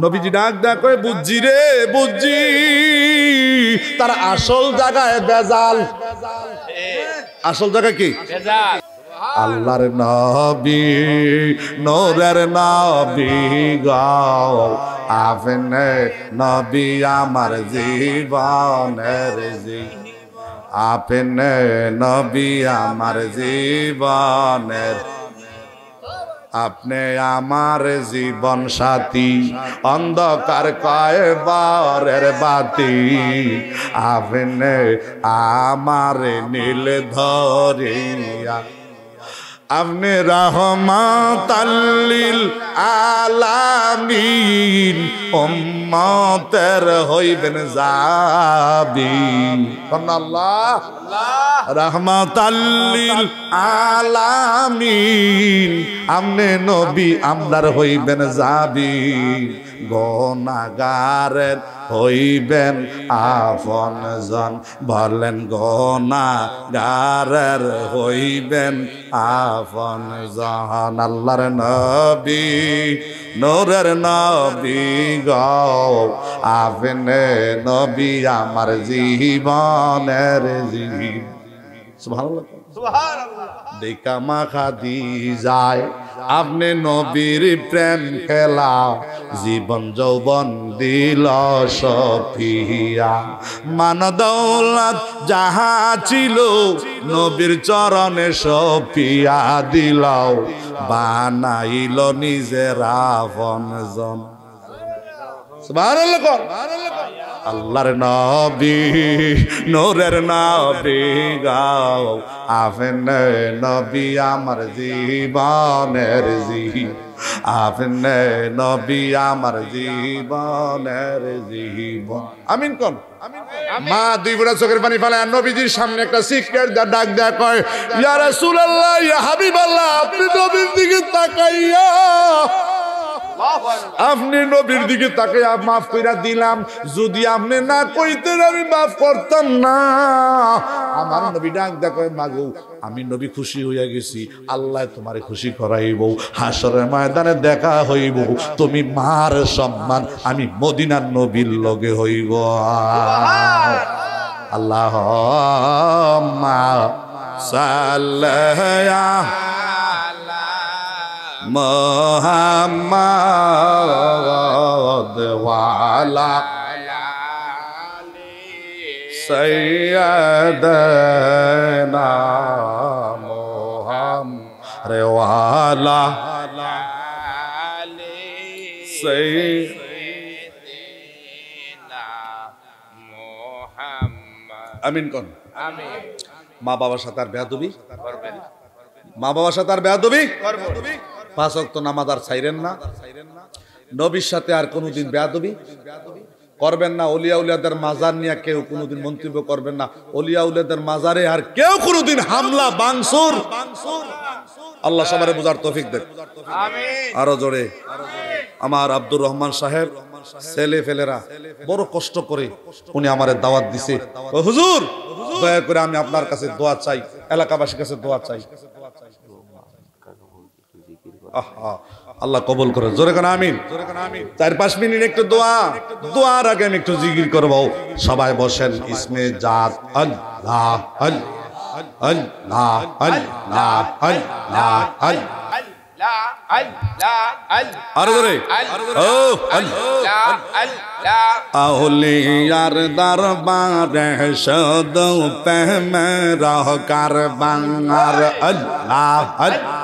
নবীজি ডাক ডাক করে বুঝছি রে বুঝছি তার আসল জায়গায় বেজাল। আসল জায়গা কি? আল্লাহর নবী নূরের নবী গাও আপনি নবী আমার জীবনের আপনি নবী আমার জীবনের আপনি আমার জীবন সাথী অন্ধকার কয়বারের বাতি আপনি আমার নীল ধরিয়া আপনি রাহমাতাল লিল আলামিন উম্মতের হইবেন জাবিন। আল্লাহ রাহমাতাল লিল আলামিন আপনি নবী আমরার হইবেন জাবিন গুনাহগারের হইবেন আপনজন বলেন গুনাহগারের হইবেন আপনজন। আল্লাহর নবী নূরের নবী গো আপনি নবী আমার জীবনের সুবহানাল্লাহ সুবহানাল্লাহ দেখা মাখা দি যায় আপনি নবীর প্রেম খেলা জীবন যৌবন দিল সফিয়া মান দৌলত যাহা ছিল নবীর চরণে সফিয়া দিলাও বানাইল নিজের আপনজন। সুবহানাল্লাহ আল্লাহর নবী নূরের নবী গাও আপনি নবী আমার জীবনের আপনি নবী আমার জীবনের জীবন। আমিন কোন মা দুই বুড়া চোখের পানি ফেলায় নবীজির সামনে একটা সিক্রেট ডাক দেয়া কয় ইয়া রাসূলুল্লাহ ইয়া হাবিবাল্লাহ আপনি নবীর দিকে তাকাইয়া আপনি নবীর দিকে তাকে মাফ কইরা দিলাম যদি আপনি না কইতেন আমি মাফ করতাম না। আমার নবী ডাক দেখো মাগো আমি নবী খুশি হইয়া গেছি আল্লাহ তোমারে খুশি করাইব হাসরের ময়দানে দেখা হইব তুমি মার সম্মান আমি মদিনার নবীর লগে হইব। আল্লাহুম্মা সাল্লি মুহাম্মাদ ওয়ালা সাইয়্যিদানা মুহাম্মদ ওয়ালা সাইয়্যিদিনা মুহাম্মদ। আমিন কোন আমিন। মা বাবার সাথে আর বেয়াদবি করবেন মা বাবার সাথে আর বেয়াদবি করবেন পাঁচ ওয়াক্ত নামাজ আর ছাইরেন না নবীর সাথে আর কোনোদিন বেয়াদবি করবেন না ওলিয়া উলিয়াদের মাজার নিয়ে কেউ কোনোদিন মন্তব্য করবেন না ওলিয়া উলিয়াদের মাজারে আর কেউ কোনোদিন হামলা বাংসুর আল্লাহ সবারে বুঝার তৌফিক দেন আমিন। আরো জোরে আমার আব্দুর রহমান সাহেব ছেলে ফেলেরা বড় কষ্ট করে উনি আমারে দাওয়াত দিছে হুজুর দয়া করে আমি আপনার কাছে দোয়া চাই এলাকাবাসীর কাছে দোয়া চাই আল্লাহ কবুল করে জোরে কোন আমিন। 4-5 মিনিট একটু দোয়ার আগে আমি একটু জিকির করব সবাই বসেন ইসমে জাত আল্লাহ আল্লাহ আল্লাহ আল্লাহ আরে জোরে ও আউলিয়ার দরবারে শুধু প্রেমের কারবার আল্লাহ আল্লাহ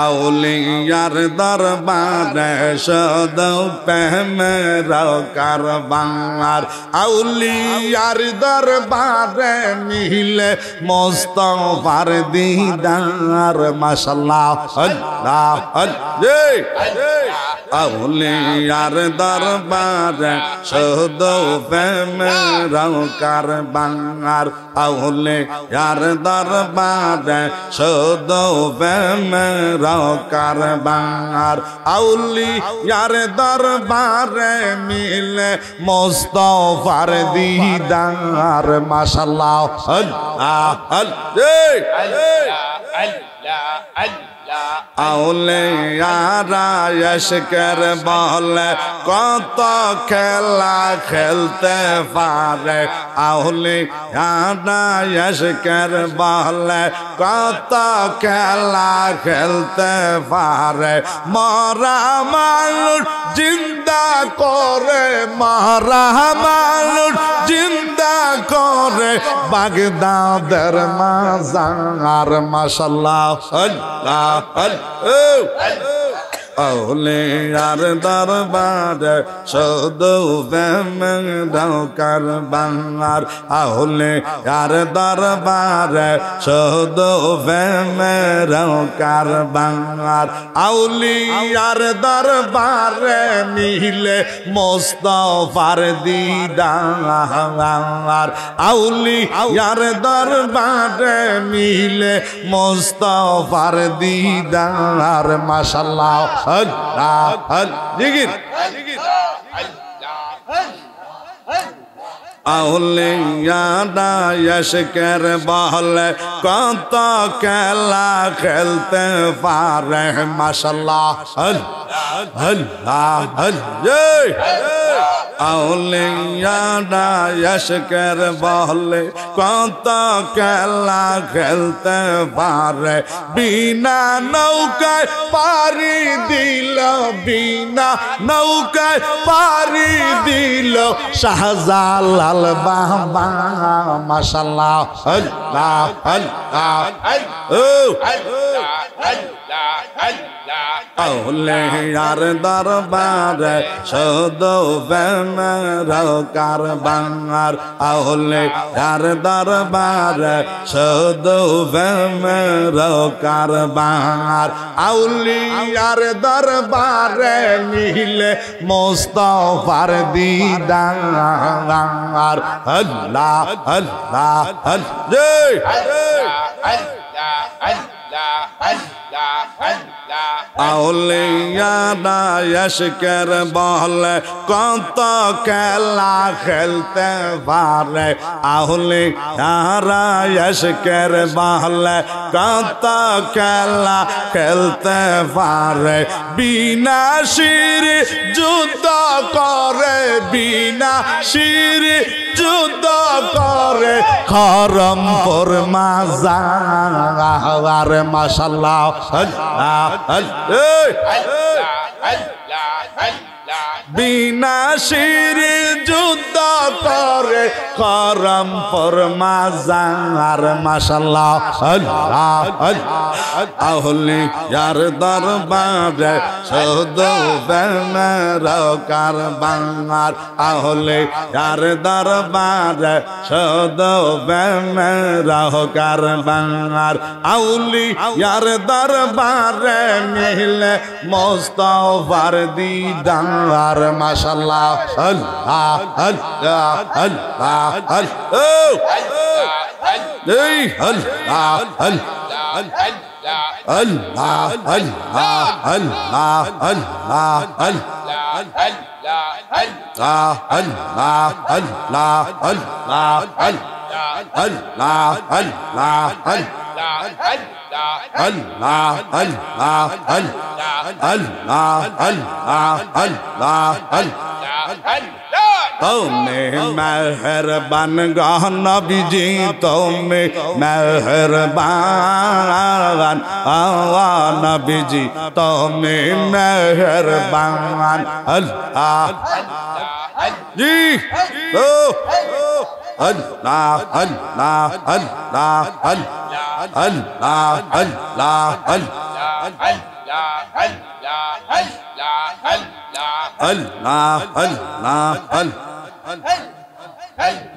আউলিয়ার দরবারে শুধু প্রেমের কারবার আউলিয়ার দরবারে মিলে মুস্তাফার দিদার মাশাআল্লাহ আল্লাহ আল্লাহ আউলিয়ার দরবারে শুধু প্রেমের কারবার আউলিয়ার দরবারে শুধু প্রেমের কারবার আউলিয়ার দরবারে মিলে মুস্তাফার দিদার মাশাআল্লাহ আল্লাহ আল্লাহ আউলিয়ারা এশকের বলে কত খেলা খেলতে পারে আউলিয়ারা এশকের বলে কত খেলা খেলতে পারে মরা মানুষ জিন্দা করে মরা মানুষ জিন্দা করে বাগদাদের মাজার মাশাআল্লাহ আল্লাহ আউলিয়ার দরবারে শুধু প্রেমের কারবার আউলিয়ার দরবারে শুধু প্রেমের কারবার আউলিয়ার দরবারে মিলে মুস্তাফার দিদার আউলিয়ার দরবারে মিলে মুস্তাফার দিদার মাশাআল্লাহ আল্লাহ জিকির আউলিয়ারা এশকের বলে কত খেলা খেলতে পারে মাশাআল্লাহ আল্লাহ আউলিয়ারা এশকের বলে কত খেলা খেলতে পারে বিনা নৌকায় পারি দিল বিনা নৌকায় পারি দিল শাহজালাল বাবা মাশাআল্লাহ আল্লাহ আল্লাহ আউলিয়ার দরবারে শুধু প্রেমের কারবার আউলিয়ার দরবারে শুধু প্রেমের কারবার আউলিয়ার দরবারে মিলে মুস্তাফার দিদার আল্লাহ আল্লাহ আউলিয়ারা এশকের বলে কত খেলা খেলতে পারে আউলিয়ারা এশকের বলে কত খেলা খেলতে পারে বিনা শির যুদ্ধ করে বিনা শির যুদ্ধ করে খরমপুর মাজার মাশাআল্লাহ বিনা শির যুদ্ধ করে খরমপুর মাজার মাশাআল্লাহ আউলিয়ার দরবারে শুধু প্রেমের কারবার আউলিয়ার দরবারে শুধু প্রেমের কারবার আউলিয়ার দরবারে মিলে মুস্তাফার দিদার মাশাআল্লাহ আল্লাহ আল্লাহ আল্লাহ तुम्हें मेहरबान गह नबीजी तुम्हें मेहरबान आवा नबीजी तुम्हें मेहरबान अल्लाह जी ओ अल्लाह अल्लाह अल्लाह अल्लाह अल्लाह अल्लाह अल्लाह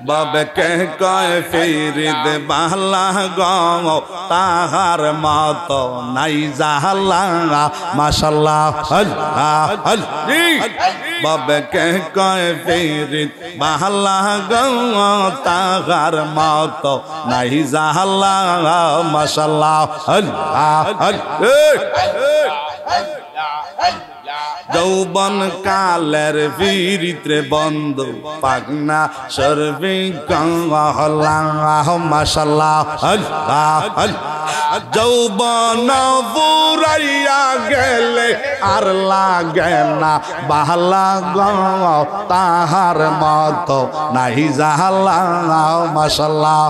बाबे कह कहे फिरिद बहला गाओ ताहार मातो नाई जहला माशाल्लाह अल्लाह बाबे कह कहे फिरिद बहला गाओ ताहार मातो नाई जहला माशाल्लाह अल्लाह যৌবন কালের ভিতরে বন্ধ পাগনা সর্বে আল্লাহ মাশাআল্লাহ আল্লাহ যৌবন ফুরাইয়া গেলে আর লাগে না বাহলা গো তাহার মত নাই জাহালা মাশাআল্লাহ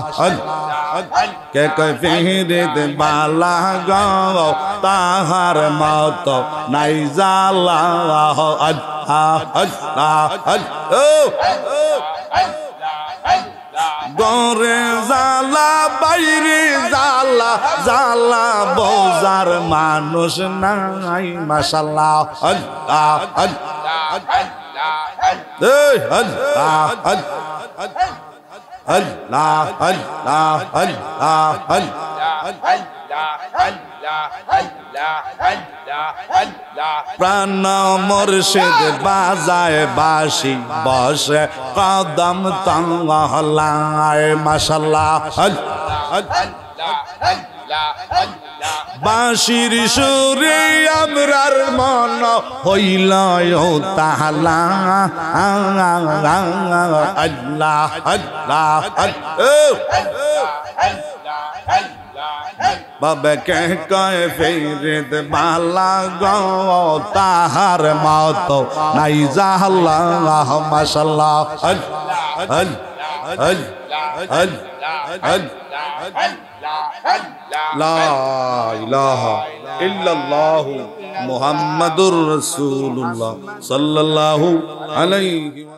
কে কয় ফিরিত বালা গো তাহার মত নাই জালা গরে জালা বাইরে জালা জালা বোঝার মানুষ নাই মাশাআল্লাহ আল্লাহ আল্লাহ আল্লাহ প্রাণ মুর্শিদ বাজায় বাঁশি বসে কদম তঙ্গলায় মাশাআল্লাহ বাঁশির সুরে আমরার মন হইল তাহলা আল্লাহ আল্লাহ বাবে কে কয় ফিরিত বালা গো তাহার মত নাই জাহাল্লাহ মাশাআল্লাহ লা ইলাহা ইল্লাল্লাহু মুহাম্মাদুর রাসূলুল্লাহ সাল্লাল্লাহু আলাইহি